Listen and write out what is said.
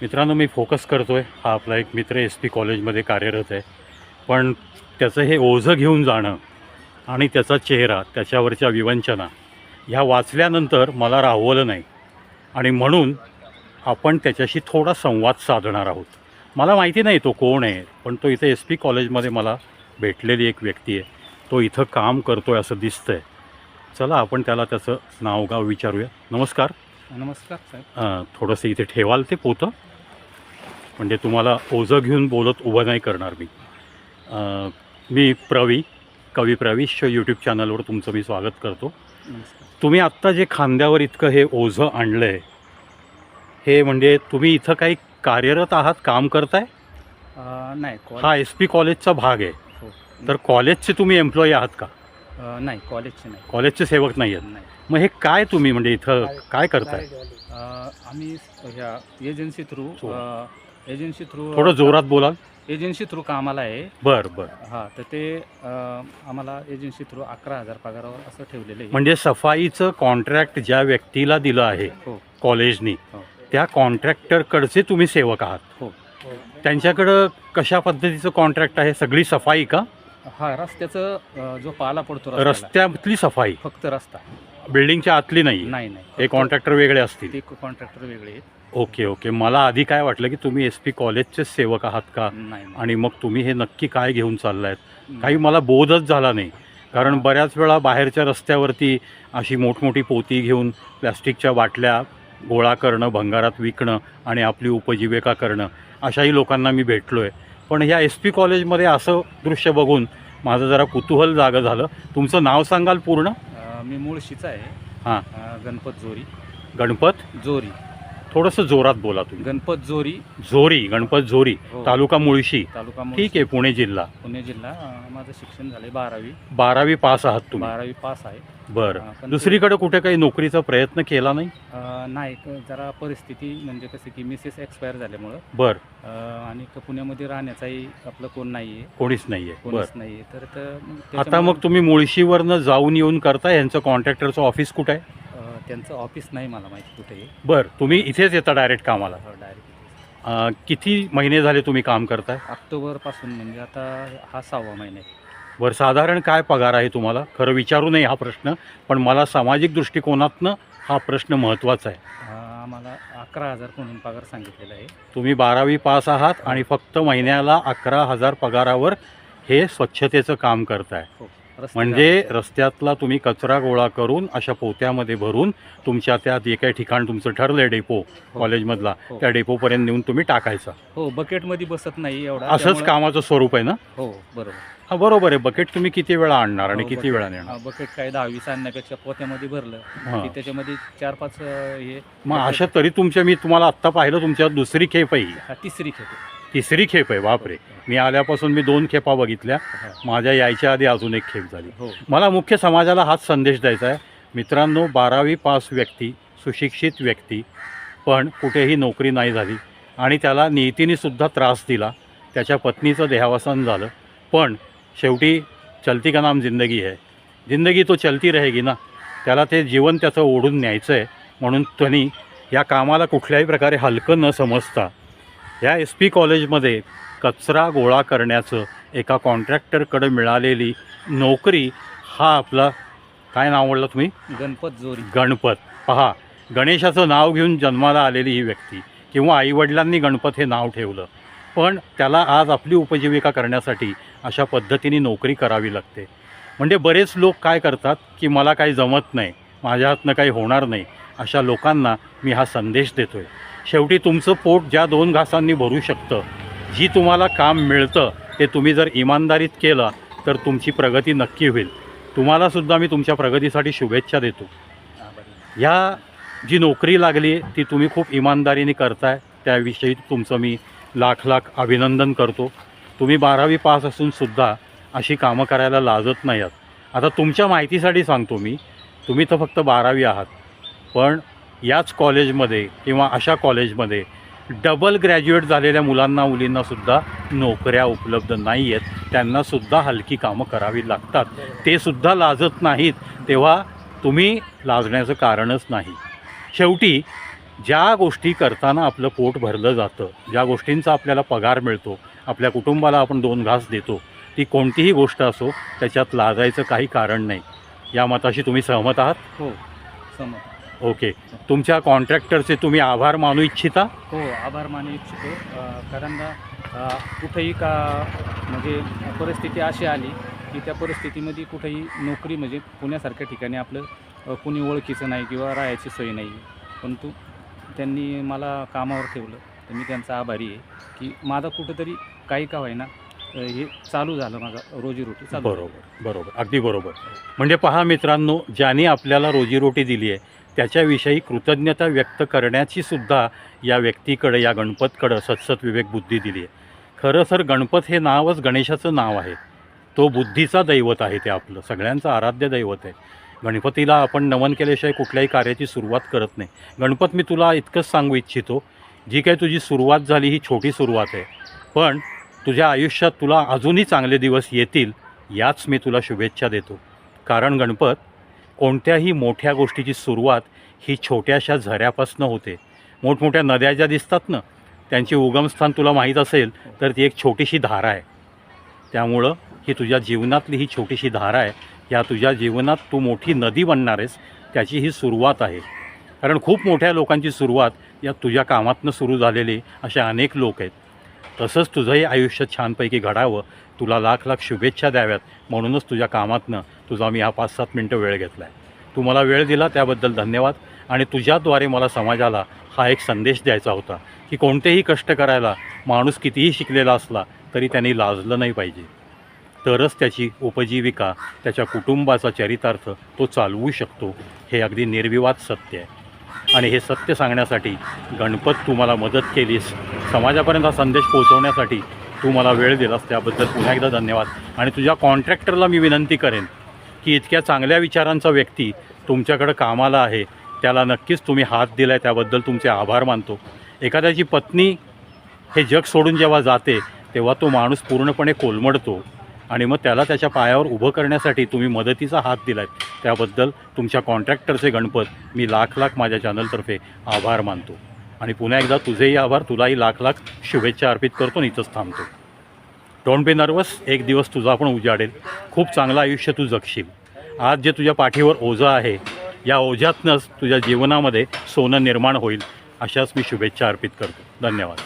मित्रांनो, मी फोकस करतो आहे. हा आपला एक मित्र एस पी कॉलेजमध्ये कार्यरत आहे. पण त्याचं हे ओझं घेऊन जाणं आणि त्याचा चेहरा, त्याच्यावरच्या विवंचना ह्या वाचल्यानंतर मला राहवलं नाही आणि म्हणून आपण त्याच्याशी थोडा संवाद साधणार आहोत. मला माहिती नाही तो कोण आहे, पण तो इथे एस पी कॉलेजमध्ये मला भेटलेली एक व्यक्ती आहे. तो इथं काम करतो आहे असं दिसतं आहे. चला आपण त्याला त्याचं नाव गाव विचारूया. नमस्कार. नमस्कार साहेब. थोडंसं इथे ठेवाल ते पोतं, म्हणजे तुम्हाला ओझं घेऊन बोलत उभं नाही करणार मी. मी कवी प्रवीश यूट्यूब चॅनलवर तुमचं मी स्वागत करतो. नमस्कार. तुम्ही आत्ता जे खांद्यावर इतकं हे ओझं आणलं आहे, हे म्हणजे तुम्ही इथं काही कार्यरत आहात, काम करताय? नाही हा एस पी कॉलेजचा भाग आहे. हो. तर कॉलेजचे तुम्ही एम्प्लॉई आहात का? नाही, कॉलेजचे नाही. कॉलेजचे सेवक नाही आहेत. नाही. मग हे काय तुम्ही म्हणजे इथं काय करताय? आम्ही ह्या एजन्सी थ्रू थोडं जोरात बोलाल. एजन्सी थ्रू कामाला आहे. बरं. हां, तर ते आम्हाला एजन्सी थ्रू 11,000 पगारावर असं ठेवलेलं आहे. म्हणजे सफाईचं कॉन्ट्रॅक्ट ज्या व्यक्तीला दिलं आहे हो कॉलेजनी, हो त्या कॉन्ट्रॅक्टरकडचे तुम्ही सेवक आहात. हो. त्यांच्याकडं कशा पद्धतीचं कॉन्ट्रॅक्ट आहे? सगळी सफाई का? हा, रस्त्याचं जो पाला पडतो रस्त्यातली सफाई, फक्त रस्ता, बिल्डिंगच्या आतली नाही? नाही. हे कॉन्ट्रॅक्टर वेगळे असतील. ते कॉन्ट्रॅक्टर वेगळे आहेत. ओके. मला आधी काय वाटलं की तुम्ही एस पी कॉलेजचेच सेवक आहात का, नाही. आणि मग तुम्ही हे नक्की काय घेऊन चाललायत, काही मला बोधच झाला नाही. कारण बऱ्याच वेळा बाहेरच्या रस्त्यावरती अशी मोठमोठी पोती घेऊन प्लॅस्टिकच्या बाटल्या गोळा करणं, भंगारात विकणं आणि आपली उपजीविका करणं, अशाही लोकांना मी भेटलो आहे. पण ह्या एस पी कॉलेजमध्ये असं दृश्य बघून माझं जरा कुतूहल जागं झालं. तुमचं नाव सांगाल पूर्ण? मी मुळशीचा आहे. हां. गणपत जोरी. गणपत जोरी. थोडंसं जोरात बोला तुम्ही. गणपत जोरी. गणपत जोरी. हो. तालुका मुळशी. तालुका ठीक आहे. पुणे जिल्हा. पुणे जिल्हा. माझं शिक्षण झालं 12वी. 12वी पास आहात तुम्ही? 12वी पास आहे. बरं. पण दुसरीकडे कुठे काही नोकरीचा प्रयत्न केला नाही? नाही, जरा परिस्थिती म्हणजे कसं की मिसेस एक्सपायर झाल्यामुळं बरं. आणि पुण्यामध्ये राहण्याचाही आपलं कोण नाही आहे. कोणीच नाही आहे. कोणीच बरं. नाही आहे. तर आता मग तुम्ही मुळशीवरनं जाऊन येऊन करताय? यांचं कॉन्ट्रॅक्टरचं ऑफिस कुठं आहे? त्यांचं ऑफिस नाही मला माहिती कुठे आहे. बरं. तुम्ही इथेच येता डायरेक्ट कामाला? डायरेक्ट किती महिने झाले तुम्ही काम करताय? ऑक्टोबरपासून, म्हणजे आता हा 6वा महिना आहे. बरं. साधारण काय पगार आहे तुम्हाला? खरं विचारू नये हा प्रश्न, पण मला सामाजिक दृष्टिकोनातनं हा प्रश्न महत्त्वाचा आहे. आम्हाला 11,000 म्हणून पगार सांगितलेला आहे. तुम्ही 12वी पास आहात आणि फक्त महिन्याला 11,000 पगारावर हे स्वच्छतेचं काम करताय. हो. म्हणजे रस्त्यातला तुम्ही कचरा गोळा करून अशा पोत्यामध्ये भरून तुमच्या त्या जे काही ठिकाण तुमचं ठरलं आहे डेपो कॉलेजमधला, हो. त्या डेपोपर्यंत नेऊन तुम्ही टाकायचा. हो, बकेटमध्ये बसत नाही एवढा. असंच कामाचं स्वरूप आहे ना? हो, बरोबर. हा, बरोबर आहे. बकेट तुम्ही किती वेळा आणणार आणि किती वेळा नेणार? बकेट काय 10-20 आणण्यापेक्षा पोत्यामध्ये भरलं की त्याच्यामध्ये 4-5 हे. मग अशा तरी मी तुम्हाला आत्ता पाहिलं, तुमच्या दुसरी खेप आहे ही. तिसरी खेप आहे. तिसरी खेप आहे? बापरे. मी आल्यापासून मी 2 खेपा बघितल्या. माझ्या यायच्या आधी अजून एक खेप झाली. हो. मला मुख्य समाजाला हाच संदेश द्यायचा आहे. मित्रांनो, 12वी पास व्यक्ती, सुशिक्षित व्यक्ती, पण कुठेही नोकरी नाही झाली आणि त्याला नियतीनेसुद्धा त्रास दिला, त्याच्या पत्नीचं देहावसान झालं, पण शेवटी चलती का नाम जिंदगी है, जिंदगी तो चलती रहेगी ना. त्याला ते जीवन त्याचं ओढून न्यायचं आहे, म्हणून त्यांनी या कामाला कुठल्याही प्रकारे हलकं न समजता या एस पी कॉलेजमध्ये कचरा गोळा करण्याचं एका कॉन्ट्रॅक्टरकडे मिळालेली नोकरी, हा आपला काय नाव म्हणलं तुम्ही? गणपत जोरी. गणपत. पहा, गणेशाचं नाव घेऊन जन्माला आलेली ही व्यक्ती, किंवा आईवडिलांनी गणपत हे नाव ठेवलं, पण त्याला आज आपली उपजीविका करण्यासाठी अशा पद्धतीने नोकरी करावी लागते. म्हणजे बरेच लोक काय करतात की मला काही जमत नाही, माझ्या हातनं काही होणार नाही, अशा लोकांना मी हा संदेश देतो आहे. शेवटी तुमचं पोट ज्या 2 घासांनी भरू शकतं, जी तुम्हाला काम मिळतं, ते तुम्ही जर इमानदारीत केलं तर तुमची प्रगती नक्की होईल. तुम्हालासुद्धा मी तुमच्या प्रगतीसाठी शुभेच्छा देतो. ह्या जी नोकरी लागली ती तुम्ही खूप इमानदारीने करताय, त्याविषयी तुमचं मी लाख अभिनंदन करतो. तुम्ही 12वी पास असूनसुद्धा अशी कामं करायला लाजत नाही आहात. आता तुमच्या माहितीसाठी सांगतो मी, तुम्ही तर फक्त 12वी आहात, पण याच कॉलेजमध्ये किंवा अशा कॉलेजमध्ये डबल ग्रॅज्युएट झालेल्या मुलांना मुलींनासुद्धा नोकऱ्या उपलब्ध नाही आहेत. त्यांनासुद्धा हलकी कामं करावी लागतात. ते सुद्धा लाजत नाहीत, तेव्हा तुम्ही लाजण्याचं कारणच नाही. शेवटी ज्या गोष्टी करताना आपलं पोट भरलं जातं, ज्या गोष्टींचा आपल्याला पगार मिळतो, आपल्या कुटुंबाला आपण 2 घास देतो, ती कोणतीही गोष्ट असो त्याच्यात लाजायचं काही कारण नाही. या मताशी तुम्ही सहमत आहात? हो, सहमत. ओके. तुमच्या कॉन्ट्रॅक्टरचे तुम्ही आभार मानू इच्छिता? हो, आभार मानू इच्छितो. कारण कुठेही का म्हणजे परिस्थिती अशी आली की त्या परिस्थितीमध्ये कुठेही नोकरी म्हणजे पुण्यासारख्या ठिकाणी आपलं कुणी ओळखीचं नाही किंवा राहायची सोय नाही. परंतु त्यांनी मला कामावर ठेवलं, तर मी त्यांचा आभारी आहे की माझं कुठंतरी काही का होईना हे चालू झालं, माझं रोजीरोटी चालू झाली. बरोबर, अगदी बरोबर. म्हणजे पहा मित्रांनो, ज्याने आपल्याला रोजीरोटी दिली आहे त्याच्याविषयी कृतज्ञता व्यक्त करण्याची सुद्धा या व्यक्तीकडे, या गणपतकडं सत्सत विवेक बुद्धी दिली आहे. खरं तर गणपत हे नावच गणेशाचं नाव आहे. तो बुद्धीचा दैवत आहे, ते आपलं सगळ्यांचं आराध्य दैवत आहे. गणपतीला आपण नमन केल्याशिवाय कुठल्याही कार्याची सुरुवात करत नाही. गणपत, मी तुला इतकंच सांगू इच्छितो, जी काही तुझी सुरुवात झाली ही छोटी सुरुवात आहे, पण तुझ्या आयुष्यात तुला अजूनही चांगले दिवस येतील याच मी तुला शुभेच्छा देतो. कारण गणपत, कोणत्याही मोठ्या गोष्टीची सुरुवात ही छोट्याशा झऱ्यापासून होते. मोठमोठ्या नद्या ज्या दिसतात ना, त्यांचे उगमस्थान तुला माहीत असेल तर ती एक छोटीशी धारा आहे. त्यामुळं ही तुझ्या जीवनातली ही छोटीशी धारा आहे. या तुझ्या जीवनात तू मोठी नदी बनणार आहेस, त्याची ही सुरुवात आहे. कारण खूप मोठ्या लोकांची सुरुवात या तुझ्या कामातनं सुरू झालेले असे अनेक लोक आहेत. तसंच तुझंही आयुष्य छानपैकी घडावं, तुला लाख लाख शुभेच्छा द्याव्यात म्हणूनच तुझ्या कामातनं तुझा मी हा 5-7 मिनटं वेळ घेतला आहे. तू मला वेळ दिला त्याबद्दल धन्यवाद. आणि तुझ्याद्वारे मला समाजाला हा एक संदेश द्यायचा होता की कोणतेही कष्ट करायला माणूस कितीही शिकलेला असला तरी त्यांनी लाजलं नाही पाहिजे. तरच त्याची उपजीविका, त्याच्या कुटुंबाचा चरितार्थ तो चालवू शकतो. हे अगदी निर्विवाद सत्य आहे. आणि हे सत्य सांगण्यासाठी गणपत तू मला मदत केलीस, समाजापर्यंत हा संदेश पोहोचवण्यासाठी तू मला वेळ दिलास, त्याबद्दल पुन्हा एकदा धन्यवाद. आणि तुझ्या कॉन्ट्रॅक्टरला मी विनंती करेन की इतक्या चांगल्या विचारांचा व्यक्ती तुमच्याकडं कामाला आहे, त्याला नक्कीच तुम्ही हात दिला आहे, त्याबद्दल तुमचे आभार मानतो. एखाद्याची पत्नी हे जग सोडून जेव्हा जाते तेव्हा तो माणूस पूर्णपणे कोलमडतो आणि मग त्याला त्याच्या पायावर उभं करण्यासाठी तुम्ही मदतीचा हात दिला आहे, त्याबद्दल तुमच्या कॉन्ट्रॅक्टरचे गणपत मी लाख लाख माझ्या चॅनलतर्फे आभार मानतो. आणि पुन्हा एकदा तुझेही आभार, तुलाही लाख लाख शुभेच्छा अर्पित करतो आणि इथंच थांबतो. डोंट बी नर्वस, एक दिवस तुझा पण उजाडेल. खूप चांगलं आयुष्य तू जगशील. आज जे तुझ्या पाठीवर ओझं आहे, या ओझ्यातनंच तुझ्या जीवनामध्ये सोनं निर्माण होईल, अशाच मी शुभेच्छा अर्पित करतो. धन्यवाद.